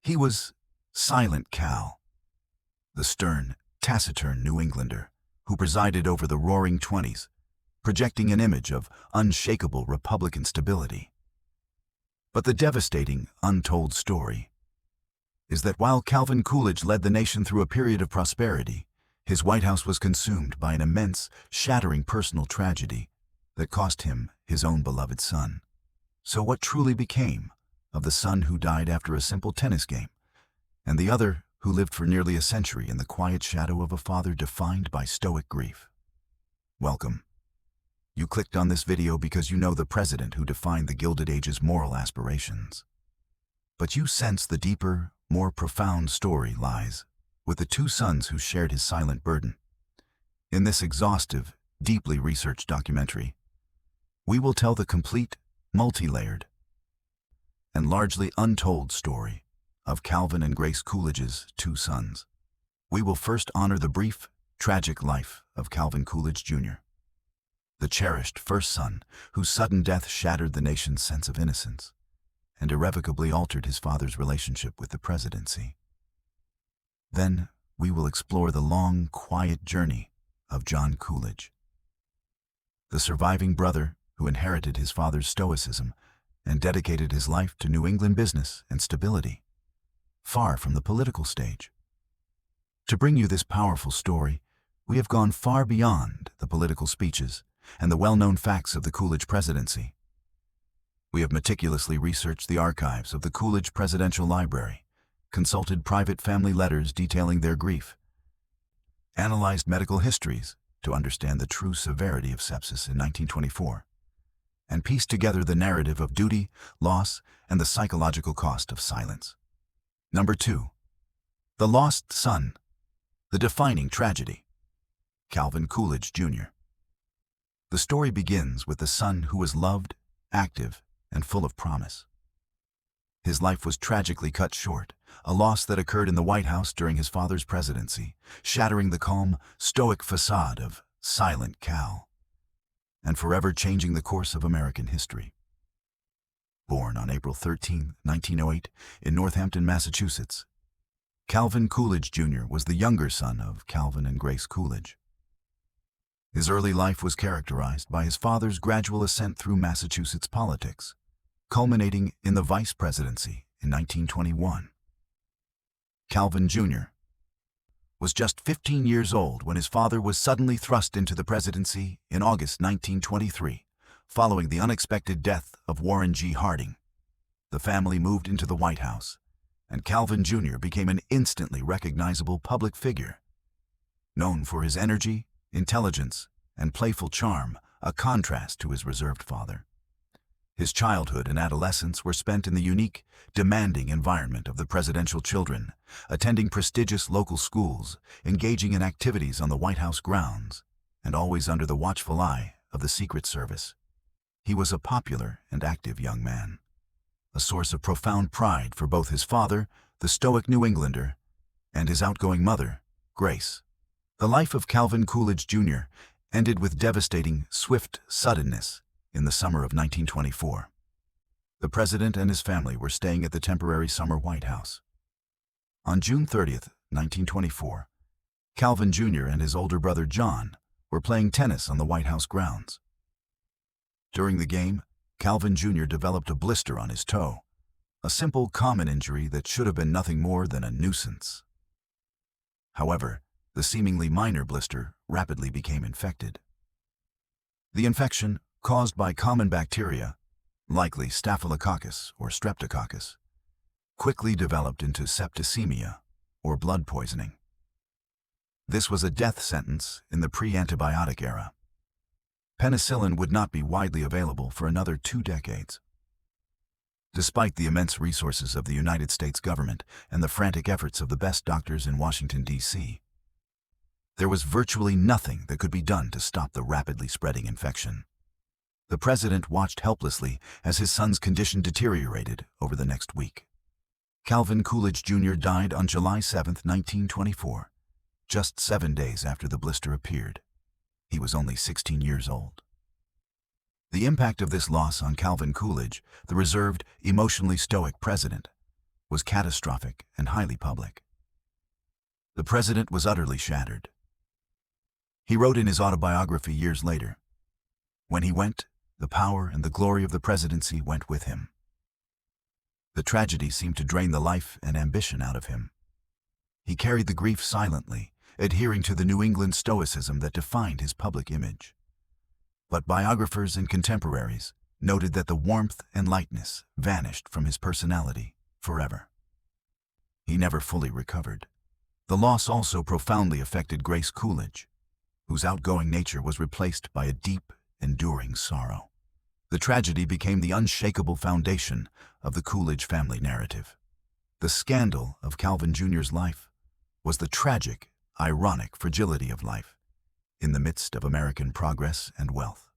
He was Silent Cal, the stern, taciturn New Englander who presided over the Roaring Twenties, projecting an image of unshakable Republican stability. But the devastating, untold story is that while Calvin Coolidge led the nation through a period of prosperity, his White House was consumed by an immense, shattering personal tragedy that cost him his own beloved son. So what truly became of the son who died after a simple tennis game, and the other who lived for nearly a century in the quiet shadow of a father defined by stoic grief? Welcome. You clicked on this video because you know the president who defined the Gilded Age's moral aspirations. But you sense the deeper, more profound story lies with the two sons who shared his silent burden. In this exhaustive, deeply researched documentary, we will tell the complete, multi-layered, and largely untold story of Calvin and Grace Coolidge's two sons. We will first honor the brief, tragic life of Calvin Coolidge Jr., the cherished first son whose sudden death shattered the nation's sense of innocence and irrevocably altered his father's relationship with the presidency. Then we will explore the long, quiet journey of John Coolidge, the surviving brother who inherited his father's stoicism and dedicated his life to New England business and stability, far from the political stage. To bring you this powerful story, we have gone far beyond the political speeches and the well-known facts of the Coolidge presidency. We have meticulously researched the archives of the Coolidge Presidential Library, consulted private family letters detailing their grief, analyzed medical histories to understand the true severity of sepsis in 1924, and pieced together the narrative of duty, loss, and the psychological cost of silence. Number 2. The Lost Son, the defining tragedy. Calvin Coolidge Jr. The story begins with the son who was loved, active, and full of promise. His life was tragically cut short, a loss that occurred in the White House during his father's presidency, shattering the calm, stoic facade of Silent Cal, and forever changing the course of American history. Born on April 13, 1908, in Northampton, Massachusetts, Calvin Coolidge Jr. was the younger son of Calvin and Grace Coolidge. His early life was characterized by his father's gradual ascent through Massachusetts politics, culminating in the vice presidency in 1921. Calvin Jr. was just 15 years old when his father was suddenly thrust into the presidency in August 1923, following the unexpected death of Warren G. Harding. The family moved into the White House, and Calvin Jr. became an instantly recognizable public figure. Known for his energy, intelligence, and playful charm, a contrast to his reserved father. His childhood and adolescence were spent in the unique, demanding environment of the presidential children, attending prestigious local schools, engaging in activities on the White House grounds, and always under the watchful eye of the Secret Service. He was a popular and active young man, a source of profound pride for both his father, the stoic New Englander, and his outgoing mother, Grace. The life of Calvin Coolidge Jr. ended with devastating, swift suddenness in the summer of 1924. The president and his family were staying at the temporary summer White House. On June 30, 1924, Calvin Jr. and his older brother John were playing tennis on the White House grounds. During the game, Calvin Jr. developed a blister on his toe, a simple, common injury that should have been nothing more than a nuisance. However, the seemingly minor blister rapidly became infected. The infection, caused by common bacteria, likely Staphylococcus or Streptococcus, quickly developed into septicemia, or blood poisoning. This was a death sentence in the pre-antibiotic era. Penicillin would not be widely available for another 2 decades. Despite the immense resources of the United States government and the frantic efforts of the best doctors in Washington, D.C., there was virtually nothing that could be done to stop the rapidly spreading infection. The president watched helplessly as his son's condition deteriorated over the next week. Calvin Coolidge Jr. died on July 7, 1924, just 7 days after the blister appeared. He was only 16 years old. The impact of this loss on Calvin Coolidge, the reserved, emotionally stoic president, was catastrophic and highly public. The president was utterly shattered. He wrote in his autobiography years later, "When he went, the power and the glory of the presidency went with him." The tragedy seemed to drain the life and ambition out of him. He carried the grief silently, adhering to the New England stoicism that defined his public image. But biographers and contemporaries noted that the warmth and lightness vanished from his personality forever. He never fully recovered. The loss also profoundly affected Grace Coolidge, whose outgoing nature was replaced by a deep, enduring sorrow. The tragedy became the unshakable foundation of the Coolidge family narrative. The scandal of Calvin Jr.'s life was the tragic, ironic fragility of life in the midst of American progress and wealth.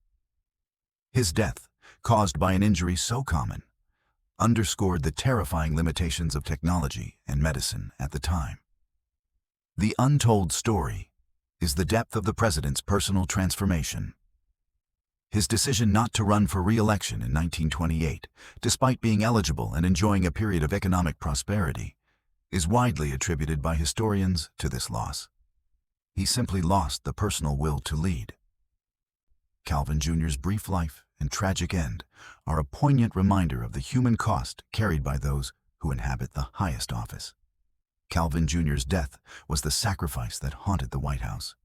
His death, caused by an injury so common, underscored the terrifying limitations of technology and medicine at the time. The untold story is the depth of the president's personal transformation. His decision not to run for re-election in 1928, despite being eligible and enjoying a period of economic prosperity, is widely attributed by historians to this loss. He simply lost the personal will to lead. Calvin Jr.'s brief life and tragic end are a poignant reminder of the human cost carried by those who inhabit the highest office. Calvin Jr.'s death was the sacrifice that haunted the White House.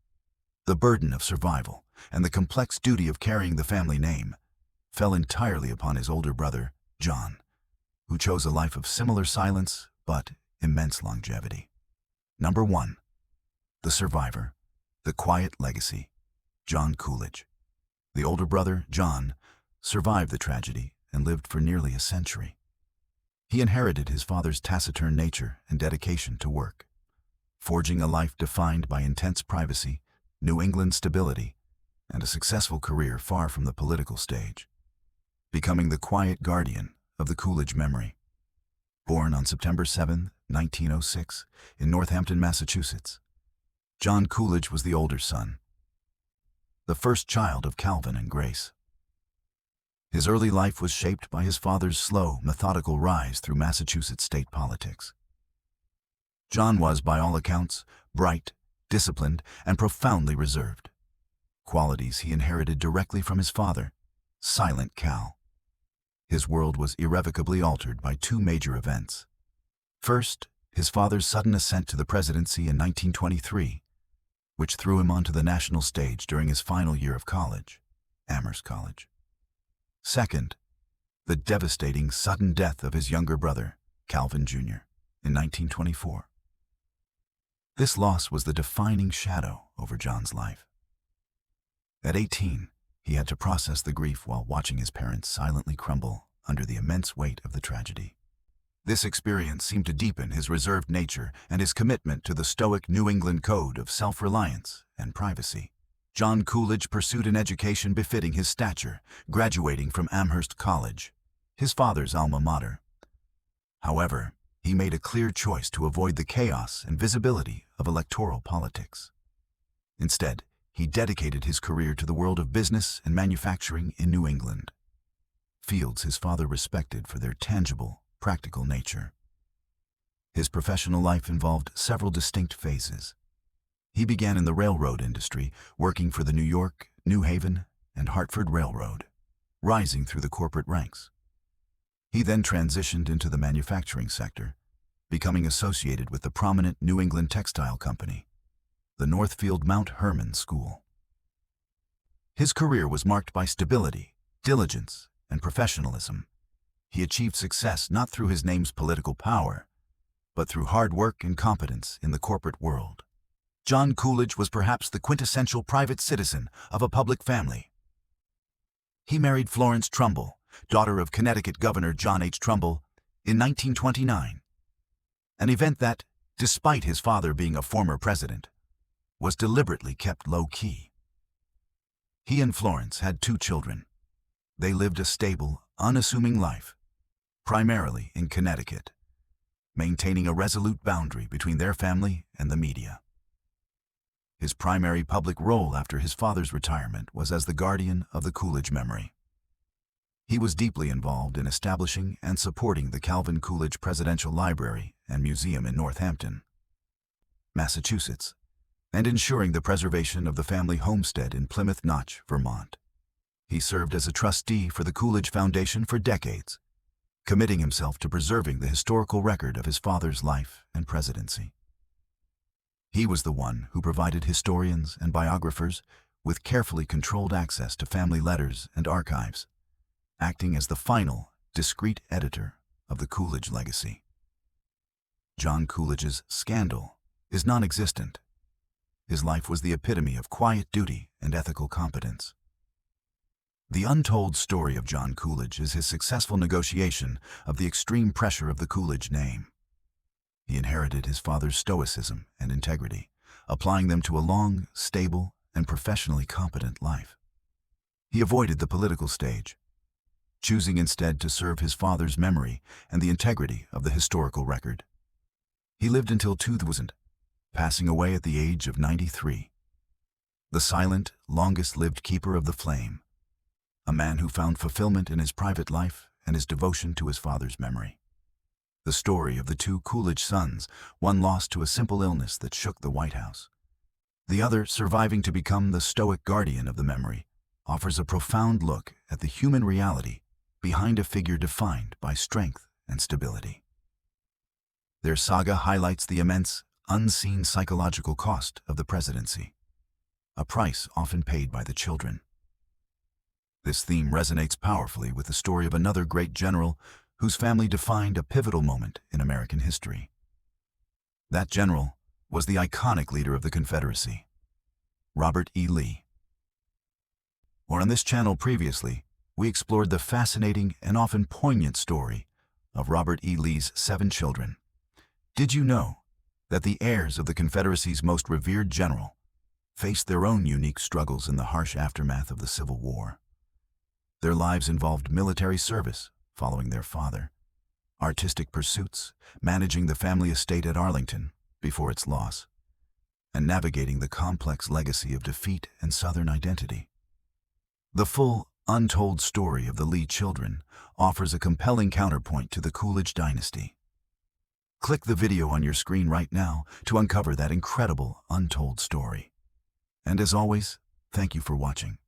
The burden of survival and the complex duty of carrying the family name fell entirely upon his older brother, John, who chose a life of similar silence but immense longevity. Number 1. The survivor, the quiet legacy, John Coolidge. The older brother, John, survived the tragedy and lived for nearly a century. He inherited his father's taciturn nature and dedication to work, forging a life defined by intense privacy, New England stability, and a successful career far from the political stage, becoming the quiet guardian of the Coolidge memory. Born on September 7, 1906, in Northampton, Massachusetts, John Coolidge was the older son, the first child of Calvin and Grace. His early life was shaped by his father's slow, methodical rise through Massachusetts state politics. John was, by all accounts, bright, disciplined, and profoundly reserved, qualities he inherited directly from his father, Silent Cal. His world was irrevocably altered by two major events. First, his father's sudden ascent to the presidency in 1923, which threw him onto the national stage during his final year of college, Amherst College. Second, the devastating sudden death of his younger brother, Calvin Jr., in 1924. This loss was the defining shadow over John's life. At 18, he had to process the grief while watching his parents silently crumble under the immense weight of the tragedy. This experience seemed to deepen his reserved nature and his commitment to the stoic New England code of self-reliance and privacy. John Coolidge pursued an education befitting his stature, graduating from Amherst College, his father's alma mater. However, he made a clear choice to avoid the chaos and visibility of electoral politics. Instead, he dedicated his career to the world of business and manufacturing in New England, fields his father respected for their tangible, practical nature. His professional life involved several distinct phases. He began in the railroad industry, working for the New York, New Haven, and Hartford Railroad, rising through the corporate ranks. He then transitioned into the manufacturing sector, becoming associated with the prominent New England textile company, the Northfield Mount Hermon School. His career was marked by stability, diligence, and professionalism. He achieved success not through his name's political power, but through hard work and competence in the corporate world. John Coolidge was perhaps the quintessential private citizen of a public family. He married Florence Trumbull, daughter of Connecticut Governor John H. Trumbull, in 1929, an event that, despite his father being a former president, was deliberately kept low-key. He and Florence had 2 children. They lived a stable, unassuming life, primarily in Connecticut, maintaining a resolute boundary between their family and the media. His primary public role after his father's retirement was as the guardian of the Coolidge memory. He was deeply involved in establishing and supporting the Calvin Coolidge Presidential Library and Museum in Northampton, Massachusetts, and ensuring the preservation of the family homestead in Plymouth Notch, Vermont. He served as a trustee for the Coolidge Foundation for decades, committing himself to preserving the historical record of his father's life and presidency. He was the one who provided historians and biographers with carefully controlled access to family letters and archives, acting as the final, discreet editor of the Coolidge legacy. John Coolidge's scandal is non-existent. His life was the epitome of quiet duty and ethical competence. The untold story of John Coolidge is his successful negotiation of the extreme pressure of the Coolidge name. He inherited his father's stoicism and integrity, applying them to a long, stable, and professionally competent life. He avoided the political stage, choosing instead to serve his father's memory and the integrity of the historical record. He lived until 2000, passing away at the age of 93. The silent, longest-lived keeper of the flame, a man who found fulfillment in his private life and his devotion to his father's memory. The story of the two Coolidge sons, one lost to a simple illness that shook the White House, the other surviving to become the stoic guardian of the memory, offers a profound look at the human reality behind a figure defined by strength and stability. Their saga highlights the immense, unseen psychological cost of the presidency, a price often paid by the children. This theme resonates powerfully with the story of another great general whose family defined a pivotal moment in American history. That general was the iconic leader of the Confederacy, Robert E. Lee. Or on this channel previously, we explored the fascinating and often poignant story of Robert E. Lee's 7 children. Did you know that the heirs of the Confederacy's most revered general faced their own unique struggles in the harsh aftermath of the Civil War? Their lives involved military service following their father, artistic pursuits, managing the family estate at Arlington before its loss, and navigating the complex legacy of defeat and Southern identity. The full, untold story of the Lee children offers a compelling counterpoint to the Coolidge dynasty. Click the video on your screen right now to uncover that incredible, untold story. And as always, thank you for watching.